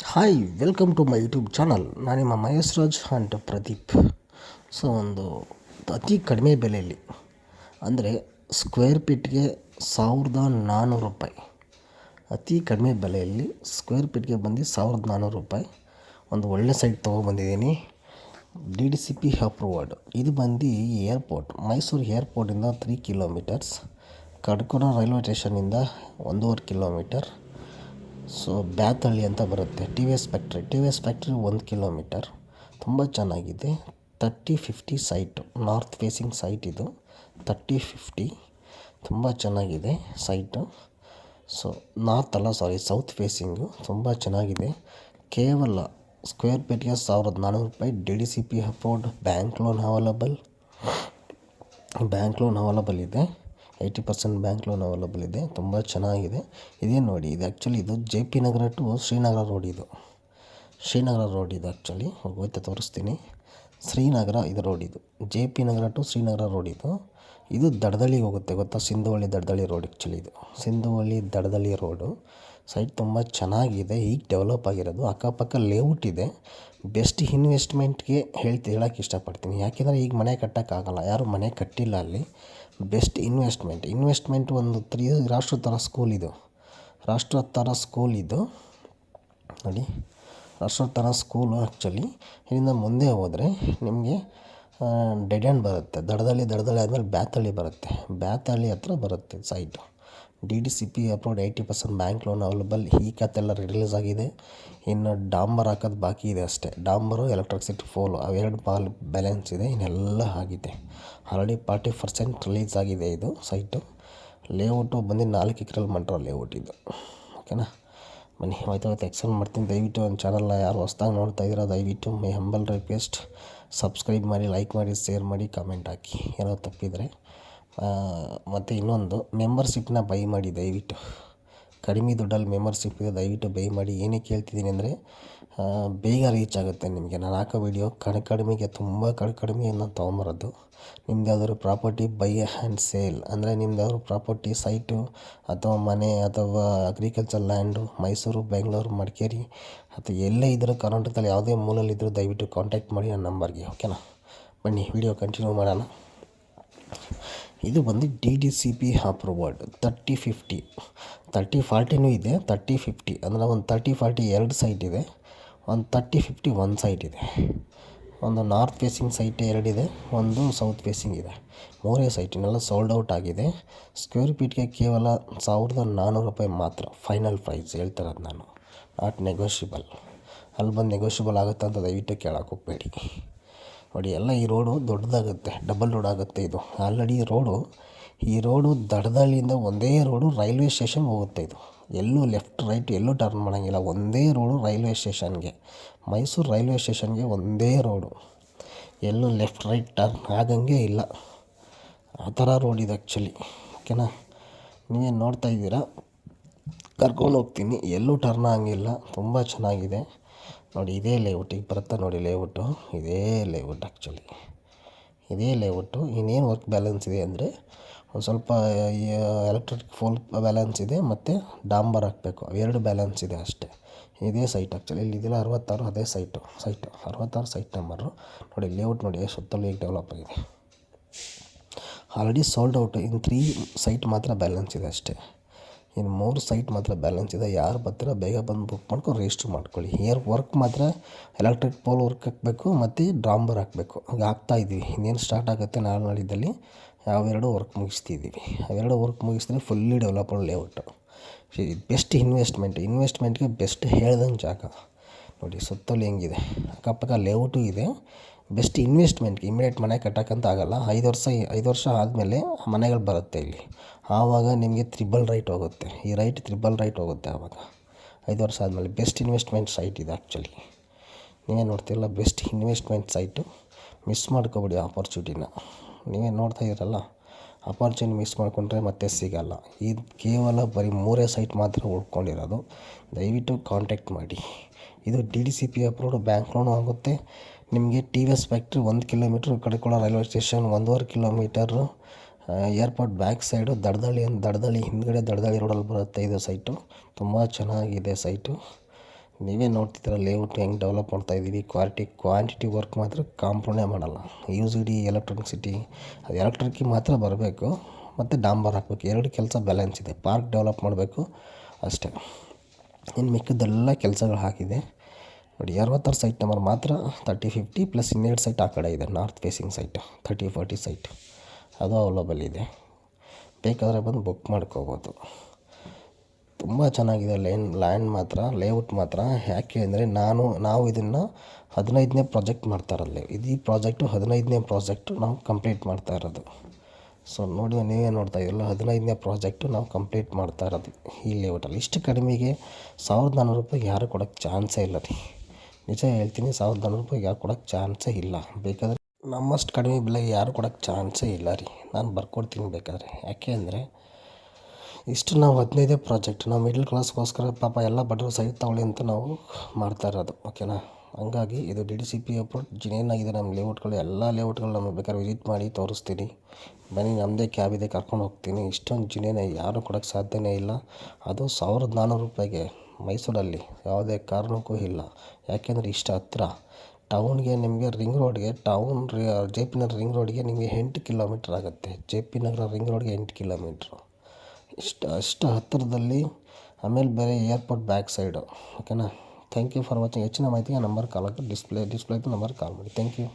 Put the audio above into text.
Hi welcome to my YouTube channel. ನಾನು ನಿಮ್ಮ Mahesh Raj and Pradeep. ಒಂದು ಅತಿ ಕಡಿಮೆ ಬೆಲೆಯಲ್ಲಿ ಅಂದರೆ ಸ್ಕ್ವೇರ್ ಫೀಟ್ಗೆ 1400 ರೂಪಾಯಿ. ಅತಿ ಕಡಿಮೆ ಬೆಲೆಯಲ್ಲಿ ಸ್ಕ್ವೇರ್ ಫೀಟ್ಗೆ ಬಂದು 1400 ರೂಪಾಯಿ ಒಂದು ಒಳ್ಳೆ ಸೈಟ್ ತೊಗೊಬಂದಿದ್ದೀನಿ. DDCP approved. ಇದು ಬಂದು ಏರ್ಪೋರ್ಟ್, ಮೈಸೂರು ಏರ್ಪೋರ್ಟಿಂದ 3 ಕಿಲೋಮೀಟರ್ಸ್, ಕಡ್ಕೋಣ ರೈಲ್ವೆ ಸ್ಟೇಷನಿಂದ 1.5 ಕಿಲೋಮೀಟರ್. ಬ್ಯಾತಳ್ಳಿ ಅಂತ ಬರುತ್ತೆ. TVS factory 1 kilometre. ತುಂಬ ಚೆನ್ನಾಗಿದೆ. 30-50 ಸೈಟು, ನಾರ್ತ್ ಫೇಸಿಂಗ್ ಸೈಟ್ ಇದು. 30-50 ತುಂಬ ಚೆನ್ನಾಗಿದೆ ಸೈಟು. ಸೌತ್ ಫೇಸಿಂಗು ತುಂಬ ಚೆನ್ನಾಗಿದೆ. ಕೇವಲ ಸ್ಕ್ವೇರ್ ಫೀಟ್ಗೆ 1400 ರೂಪಾಯಿ. DDCP approved. Bank loan available ಇದೆ. 80% ಬ್ಯಾಂಕ್ ಲೋನ್ ಅವೈಲಬಲ್ ಇದೆ. ತುಂಬ ಚೆನ್ನಾಗಿದೆ. ಇದೇ ನೋಡಿ, ಇದು ಆ್ಯಕ್ಚುಲಿ ಇದು JP Nagar to Srinagar road. Srinagar road ಇದು ಆ್ಯಕ್ಚುಲಿ ಹೋಗ್ತಾ ತೋರಿಸ್ತೀನಿ. ಶ್ರೀನಗರ ಇದು ರೋಡ್. ಇದು JP Nagar to Srinagar road. ಇದು ದಡದಳ್ಳಿಗೆ ಹೋಗುತ್ತೆ, ಗೊತ್ತಾ? ಸಿಂಧುವಳ್ಳಿ ದಡದಳ್ಳಿ ರೋಡ್ ಆ್ಯಕ್ಚುಲಿ ಇದು. ಸಿಂಧುವಳ್ಳಿ ದಡದಳ್ಳಿ ರೋಡು ಸೈಟ್ ತುಂಬ ಚೆನ್ನಾಗಿದೆ. ಈಗ ಡೆವಲಪ್ ಆಗಿರೋದು. ಅಕ್ಕಪಕ್ಕ ಲೇಔಟ್ ಇದೆ. ಬೆಸ್ಟ್ ಇನ್ವೆಸ್ಟ್ಮೆಂಟ್ಗೆ ಹೇಳೋಕ್ಕೆ ಇಷ್ಟಪಡ್ತೀನಿ. ಯಾಕೆಂದರೆ ಈಗ ಮನೆ ಕಟ್ಟೋಕ್ಕಾಗಲ್ಲ, ಯಾರೂ ಮನೆ ಕಟ್ಟಿಲ್ಲ ಅಲ್ಲಿ. ಬೆಸ್ಟ್ ಇನ್ವೆಸ್ಟ್ಮೆಂಟ್ ಒಂದು ರಾಷ್ಟ್ರೋತ್ತರ ಸ್ಕೂಲ್ ಇದು ನೋಡಿ. ರಾಷ್ಟ್ರೋತ್ತರ ಸ್ಕೂಲು ಆ್ಯಕ್ಚುಲಿ ಇಲ್ಲಿಂದ ಮುಂದೆ ಹೋದರೆ ನಿಮಗೆ ಡೆಡ್ ಎಂಡ್ ಬರುತ್ತೆ. ದಡದಳ್ಳಿ ಆದಮೇಲೆ ಬ್ಯಾತಳ್ಳಿ ಬರುತ್ತೆ. ಬ್ಯಾತಳ್ಳಿ ಹತ್ರ ಬರುತ್ತೆ site. DDCP approved. 80% bank loan available. ಈ ಖಾತೆಲ್ಲ ರಿಲೀಸ್ ಆಗಿದೆ. ಇನ್ನು ಡಾಂಬರ್ ಹಾಕೋದು ಬಾಕಿ ಇದೆ ಅಷ್ಟೇ. ಡಾಂಬರು, ಎಲೆಕ್ಟ್ರಿಸಿಟಿ ಪೋಲು ಅವೆರಡು ಬ್ಯಾಲೆನ್ಸ್ ಇದೆ. ಇನ್ನೆಲ್ಲ ಆಗಿದೆ. ಆಲ್ರೆಡಿ 40% ರಿಲೀಸ್ ಆಗಿದೆ ಇದು ಸೈಟು. ಲೇಔಟು ಬಂದು 4 ಎಕರೆಯಲ್ಲಿ ಮಾಡಿರೋ ಲೇಔಟ್ ಇದು. ಓಕೆನಾ? ಬನ್ನಿ ಹೋಯ್ತಾ ಎಕ್ಸೆಲ್ ಮಾಡ್ತೀನಿ. ದಯವಿಟ್ಟು ನನ್ನ ಚಾನಲ್ನ ಯಾರು ಹೊಸ್ದಾಗಿ ನೋಡ್ತಾ ಇದ್ದೀರಾ, ದಯವಿಟ್ಟು ಮೈ ಹಂಬಲ್ ರಿಕ್ವೆಸ್ಟ್, ಸಬ್ಸ್ಕ್ರೈಬ್ ಮಾಡಿ, ಲೈಕ್ ಮಾಡಿ, ಶೇರ್ ಮಾಡಿ, ಕಾಮೆಂಟ್ ಹಾಕಿ ಏನೋ ತಪ್ಪಿದರೆ. ಮತ್ತು ಇನ್ನೊಂದು, ಮೆಂಬರ್ಶಿಪ್ನ ಬೈ ಮಾಡಿ ದಯವಿಟ್ಟು. ಕಡಿಮೆ ದುಡ್ಡಲ್ಲಿ ಮೆಂಬರ್ಶಿಪ್ ಇದೆ, ದಯವಿಟ್ಟು ಬೈ ಮಾಡಿ. ಏನಕ್ಕೆ ಹೇಳ್ತಿದ್ದೀನಿ ಅಂದರೆ ಬೇಗ ರೀಚ್ ಆಗುತ್ತೆ ನಿಮಗೆ. ನಾನು ಹಾಕೋ ವೀಡಿಯೋ ಕಡಿಮೆಗೆ, ತುಂಬ ಕಡಿಮೆ ನಾನು ತೊಗೊಂಬರೋದು. ನಿಮ್ದು ಯಾವ್ದಾದ್ರು ಪ್ರಾಪರ್ಟಿ ಬೈ ಆ್ಯಂಡ್ ಸೇಲ್ ಅಂದರೆ, ನಿಮ್ದು ಯಾವ್ದಾದ್ರು ಪ್ರಾಪರ್ಟಿ ಸೈಟು ಅಥವಾ ಮನೆ ಅಥವಾ ಅಗ್ರಿಕಲ್ಚರ್ ಲ್ಯಾಂಡು, ಮೈಸೂರು, ಬೆಂಗಳೂರು, ಮಡಿಕೇರಿ ಅಥವಾ ಎಲ್ಲೇ ಇದ್ದರೂ ಕರ್ನಾಟಕದಲ್ಲಿ ಯಾವುದೇ ಮೂಲಲ್ಲಿದ್ದರೂ ದಯವಿಟ್ಟು ಕಾಂಟ್ಯಾಕ್ಟ್ ಮಾಡಿ ನನ್ನ ನಂಬರ್ಗೆ. ಓಕೆನಾ? ಬನ್ನಿ ವಿಡಿಯೋ ಕಂಟಿನ್ಯೂ ಮಾಡೋಣ. ಇದು ಬಂದು DDCP ಅಪ್ರೂವ್ಡ್. 30-50, 30-40 ಇದೆ. 30-50 ಅಂದರೆ ಒಂದು 30-40 2 ಸೈಟ್ ಇದೆ. ಒಂದು 30-50 ಒಂದು ಸೈಟ್ ಇದೆ. ಒಂದು ನಾರ್ತ್ ಫೇಸಿಂಗ್ ಸೈಟ್ 2 ಇದೆ, ಒಂದು ಸೌತ್ ಫೇಸಿಂಗ್ ಇದೆ. 3 ಸೈಟಿನೆಲ್ಲ ಸೋಲ್ಡ್ ಔಟ್ ಆಗಿದೆ. ಸ್ಕ್ವೇರ್ ಫೀಟ್ಗೆ ಕೇವಲ 1400 ರೂಪಾಯಿ ಮಾತ್ರ ಫೈನಲ್ ಪ್ರೈಸ್ ಹೇಳ್ತಿರೋದು ನಾನು. Not negotiable. ಅಲ್ಲಿ ಬಂದು ನೆಗೋಷಿಯಬಲ್ ಆಗುತ್ತೆ ಅಂತ ದಯವಿಟ್ಟು ಕೇಳೋಕೆ ಹೋಗಬೇಡಿ. ನೋಡಿ, ಎಲ್ಲ ಈ ರೋಡು ದೊಡ್ಡದಾಗುತ್ತೆ, ಡಬಲ್ ರೋಡ್ ಆಗುತ್ತೆ ಇದು. ಆಲ್ರೆಡಿ ಈ ರೋಡು ದಡದಳ್ಳಿಯಿಂದ ಒಂದೇ ರೋಡು ರೈಲ್ವೆ ಸ್ಟೇಷನ್ ಹೋಗುತ್ತೆ. ಇದು ಎಲ್ಲೂ ಲೆಫ್ಟ್ ರೈಟ್ ಎಲ್ಲೂ ಟರ್ನ್ ಮಾಡೋಂಗಿಲ್ಲ. ಒಂದೇ ರೋಡು ರೈಲ್ವೆ ಸ್ಟೇಷನ್ಗೆ, ಮೈಸೂರು ರೈಲ್ವೆ ಸ್ಟೇಷನ್ಗೆ ಒಂದೇ ರೋಡು. ಎಲ್ಲೂ ಲೆಫ್ಟ್ ರೈಟ್ ಟರ್ನ್ ಆಗಂಗೆ ಇಲ್ಲ. ಆ ಥರ ರೋಡ್ ಇದು ಆ್ಯಕ್ಚುಲಿ. ಓಕೆನಾ? ನೀವೇನು ನೋಡ್ತಾ ಇದ್ದೀರಾ, ಕರ್ಕೊಂಡು ಹೋಗ್ತೀನಿ. ಎಲ್ಲೂ ಟರ್ನ್ ಆಗಂಗಿಲ್ಲ. ತುಂಬ ಚೆನ್ನಾಗಿದೆ ನೋಡಿ. ಇದೇ ಲೇಔಟಿಗೆ ಬರುತ್ತೆ ನೋಡಿ. ಇದೇ ಲೇಔಟ್ ಆ್ಯಕ್ಚುಲಿ. ಇದೇ ಲೇಔಟು. ಇನ್ನೇನು ವರ್ಕ್ ಬ್ಯಾಲೆನ್ಸ್ ಇದೆ ಅಂದರೆ, ಒಂದು ಸ್ವಲ್ಪ ಎಲೆಕ್ಟ್ರಿಕ್ ಪೋಲ್ ಬ್ಯಾಲೆನ್ಸ್ ಇದೆ ಮತ್ತು ಡಾಂಬರ್ ಹಾಕಬೇಕು. ಅವೆರಡು ಬ್ಯಾಲೆನ್ಸ್ ಇದೆ ಅಷ್ಟೇ. ಇದೇ ಸೈಟ್ ಆ್ಯಕ್ಚುಲಿ. ಇಲ್ಲಿದೆಲ್ಲ 66, ಅದೇ ಸೈಟು 66 ಸೈಟ್ ನಂಬರು ನೋಡಿ. ಲೇಔಟ್ ನೋಡಿ ಸುತ್ತಲೂ ಈಗ ಡೆವಲಪ್ ಆಗಿದೆ. Already sold out. ಇನ್ನು 3 ಸೈಟ್ ಮಾತ್ರ ಬ್ಯಾಲೆನ್ಸ್ ಇದೆ ಅಷ್ಟೇ. ಇನ್ನು 3 ಸೈಟ್ ಮಾತ್ರ ಬ್ಯಾಲೆನ್ಸ್ ಇದೆ. ಯಾರು ಬರ್ತೀರ ಬೇಗ ಬಂದು ಬುಕ್ ಮಾಡ್ಕೊಂಡು ರಿಜಿಸ್ಟ್ರ್ ಮಾಡ್ಕೊಳ್ಳಿ. ವರ್ಕ್ ಮಾತ್ರ ಎಲೆಕ್ಟ್ರಿಕ್ ಪೋಲ್ ವರ್ಕ್ ಹಾಕಬೇಕು ಮತ್ತು ಡಾಂಬರ್ ಹಾಕಬೇಕು. ಈಗ ಹಾಕ್ತಾಯಿದ್ದೀವಿ. ಇನ್ನೇನು ಸ್ಟಾರ್ಟ್ ಆಗುತ್ತೆ ನಾಳಿದ್ದಲ್ಲಿ. ಅವೆರಡು ವರ್ಕ್ ಮುಗಿಸ್ತಿದ್ದೀವಿ. ಅವೆರಡು ವರ್ಕ್ ಮುಗಿಸಿದ್ರೆ ಫುಲ್ಲಿ ಡೆವಲಪಬಲ್ ಲೇಔಟು. ಬೆಸ್ಟ್ ಇನ್ವೆಸ್ಟ್ಮೆಂಟ್ಗೆ ಬೆಸ್ಟ್ ಹೇಳ್ದಂಗೆ ಜಾಗ ನೋಡಿ. ಸುತ್ತಲೂ ಹೆಂಗಿದೆ, ಅಕ್ಕಪಕ್ಕ ಲೇಔಟು ಇದೆ. ಬೆಸ್ಟ್ ಇನ್ವೆಸ್ಟ್ಮೆಂಟ್ಗೆ. ಇಮಿಡಿಯೇಟ್ ಮನೆ ಕಟ್ಟೋಕ್ಕಂತ ಆಗೋಲ್ಲ. 5 ವರ್ಷ ಆದಮೇಲೆ ಮನೆಗಳು ಬರುತ್ತೆ ಇಲ್ಲಿ. ಆವಾಗ ನಿಮಗೆ ತ್ರಿಬಲ್ ರೈಟ್ ಹೋಗುತ್ತೆ. ಈ ರೈಟ್ ತ್ರಿಬಲ್ ರೈಟ್ ಹೋಗುತ್ತೆ ಆವಾಗ 5 ವರ್ಷ ಆದಮೇಲೆ. ಬೆಸ್ಟ್ ಇನ್ವೆಸ್ಟ್ಮೆಂಟ್ ಸೈಟ್ ಇದೆ ಆ್ಯಕ್ಚುಲಿ. ನೀವೇ ನೋಡ್ತಿರಲ್ಲ, ಬೆಸ್ಟ್ ಇನ್ವೆಸ್ಟ್ಮೆಂಟ್ ಸೈಟು. ಮಿಸ್ ಮಾಡ್ಕೊಬೇಡಿ ಆಪರ್ಚುನಿಟಿನ. ನೀವೇ ನೋಡ್ತಾ ಇದ್ದೀರಲ್ಲ, ಆಪರ್ಚುನಿಟಿ ಮಿಸ್ ಮಾಡಿಕೊಂಡ್ರೆ ಮತ್ತೆ ಸಿಗೋಲ್ಲ. ಇದು ಕೇವಲ ಬರೀ 3 ಸೈಟ್ ಮಾತ್ರ ಉಳ್ಕೊಂಡಿರೋದು. ದಯವಿಟ್ಟು ಕಾಂಟ್ಯಾಕ್ಟ್ ಮಾಡಿ. ಇದು DDCP ಅಪ್ರೂವ್ಡ್. ಬ್ಯಾಂಕ್ ಲೋನು ಆಗುತ್ತೆ ನಿಮಗೆ. TVS factory 1 kilometre, Kadakola railway station 1.5 kilometre. Airport back side Dadadahalli ಹಿಂದ್ಗಡೆ ದಡದಳ್ಳಿ ರೋಡಲ್ಲಿ ಬರುತ್ತೆ ಇದು ಸೈಟು. ತುಂಬ ಚೆನ್ನಾಗಿದೆ ಸೈಟು. ನೀವೇ ನೋಡ್ತಿದ್ದೀರ ಲೇಔಟ್ ಹೆಂಗೆ ಡೆವಲಪ್ ಮಾಡ್ತಾಯಿದ್ದೀವಿ. ಕ್ವಾಂಟಿಟಿ ವರ್ಕ್ ಮಾತ್ರ ಕಾಂಪ್ರಮೈಸೇ ಮಾಡಲ್ಲ. UGD ಎಲೆಕ್ಟ್ರಾನಿಸಿಟಿ ಅದು ಎಲೆಕ್ಟ್ರಿಕ್ಕಿಗೆ ಮಾತ್ರ ಬರಬೇಕು ಮತ್ತು ಡಾಂಬರ್ ಹಾಕಬೇಕು. ಎರಡು ಕೆಲಸ ಬ್ಯಾಲೆನ್ಸ್ ಇದೆ. ಪಾರ್ಕ್ ಡೆವಲಪ್ ಮಾಡಬೇಕು ಅಷ್ಟೇ. ಇನ್ನು ಮಿಕ್ಕಿದ್ದೆಲ್ಲ ಕೆಲಸಗಳು ಹಾಕಿದೆ ನೋಡಿ. 66 ಸೈಟ್ ನಂಬರ್ ಮಾತ್ರ 30-50 ಪ್ಲಸ್ ಇನ್ನೆರಡು ಸೈಟ್ ಆ ಕಡೆ ಇದೆ, ನಾರ್ತ್ ಫೇಸಿಂಗ್ ಸೈಟ್ 30-40 ಸೈಟ್ ಅದು ಅವೈಲೇಬಲ್ ಇದೆ. ಬೇಕಾದರೆ ಬಂದು ಬುಕ್ ಮಾಡ್ಕೋಬೋದು. ತುಂಬ ಚೆನ್ನಾಗಿದೆ ಲ್ಯಾಂಡ್ ಮಾತ್ರ, ಲೇಔಟ್ ಮಾತ್ರ. ಯಾಕೆ ಅಂದರೆ ನಾವು ಇದನ್ನು 15ನೇ ಪ್ರಾಜೆಕ್ಟ್ ಮಾಡ್ತಾ ಇರೋದು. ಈ ಪ್ರಾಜೆಕ್ಟು 15ನೇ ಪ್ರಾಜೆಕ್ಟು ನಾವು ಕಂಪ್ಲೀಟ್ ಮಾಡ್ತಾ ಇರೋದು. ಸೊ ನೋಡಿ, ನೀವೇ ನೋಡ್ತಾ ಇದ್ದಿಲ್ಲ, 15ನೇ ಪ್ರಾಜೆಕ್ಟು ನಾವು ಕಂಪ್ಲೀಟ್ ಮಾಡ್ತಾ ಇರೋದು ಈ ಲೇಔಟಲ್ಲಿ. ಇಷ್ಟು ಕಡಿಮೆಗೆ 1400 ರೂಪಾಯಿಗೆ ಯಾರು ಕೊಡೋಕ್ಕೆ ಚಾನ್ಸೇ ಇಲ್ಲ ರೀ. ನಿಜ ಹೇಳ್ತೀನಿ, 1400 ರೂಪಾಯಿಗೆ ಯಾರು ಕೊಡೋಕ್ಕೆ ಚಾನ್ಸೇ ಇಲ್ಲ. ಬೇಕಾದರೆ ನಮ್ಮಷ್ಟು ಕಡಿಮೆ ಬೆಲೆಗೆ ಯಾರು ಕೊಡೋಕ್ಕೆ ಚಾನ್ಸೇ ಇಲ್ಲ ರೀ. ನಾನು ಬರ್ಕೊಡ್ತೀನಿ ಬೇಕಾದರೆ. ಯಾಕೆ ಅಂದರೆ ಇಷ್ಟು ನಾವು 15ನೇ ಪ್ರಾಜೆಕ್ಟ್, ನಾವು ಮಿಡ್ಲ್ ಕ್ಲಾಸ್ಗೋಸ್ಕರ ಪಾಪ ಎಲ್ಲ ಬಡವರು ಸೈಟ್ ತೊಗೊಳ್ಳಿ ಅಂತ ನಾವು ಮಾಡ್ತಾ ಇರೋದು. ಓಕೆನಾ? ಹಂಗಾಗಿ ಇದು DDCP ಅಪ್ರೋಚ್ ಜಿನೇನ್ ಆಗಿದೆ. ನಮ್ಮ ಲೇಔಟ್ಗಳು ಎಲ್ಲ ಲೇಔಟ್ಗಳು ನಮಗೆ ಬೇಕಾದ್ರೆ ವಿಸಿಟ್ ಮಾಡಿ ತೋರಿಸ್ತೀನಿ. ಬನ್ನಿ, ನಮ್ಮದೇ ಕ್ಯಾಬ್ ಇದೆ, ಕರ್ಕೊಂಡು ಹೋಗ್ತೀನಿ. ಇಷ್ಟೊಂದು ಜಿನೇನ ಯಾರೂ ಕೊಡೋಕ್ಕೆ ಸಾಧ್ಯನೇ ಇಲ್ಲ. ಅದು 1400 ರೂಪಾಯಿಗೆ ಮೈಸೂರಲ್ಲಿ ಯಾವುದೇ ಕಾರಣಕ್ಕೂ ಇಲ್ಲ. ಯಾಕೆಂದರೆ ಇಷ್ಟು ಹತ್ತಿರ ಟೌನ್ಗೆ, ನಿಮಗೆ ರಿಂಗ್ ರೋಡ್ಗೆ, JP ನಗರ ರಿಂಗ್ ರೋಡ್ಗೆ ನಿಮಗೆ 8 ಕಿಲೋಮೀಟ್ರ್ ಆಗುತ್ತೆ. JP ನಗರ ರಿಂಗ್ ರೋಡ್ಗೆ 8 ಕಿಲೋಮೀಟ್ರು. ಅಷ್ಟು ಹತ್ತಿರದಲ್ಲಿ. ಆಮೇಲೆ ಬೇರೆ ಏರ್ಪೋರ್ಟ್ ಬ್ಯಾಕ್ ಸೈಡು. ಓಕೆನಾ? Thank you for watching. ಹೆಚ್ಚಿನ ಮಾಹಿತಿಗೆ ನಂಬರ್ ಕಾಲ್ ಹಾಕಿ ಡಿಸ್ಪ್ಲೇ ನಂಬರ್ ಕಾಲ್ ಮಾಡಿ. Thank you.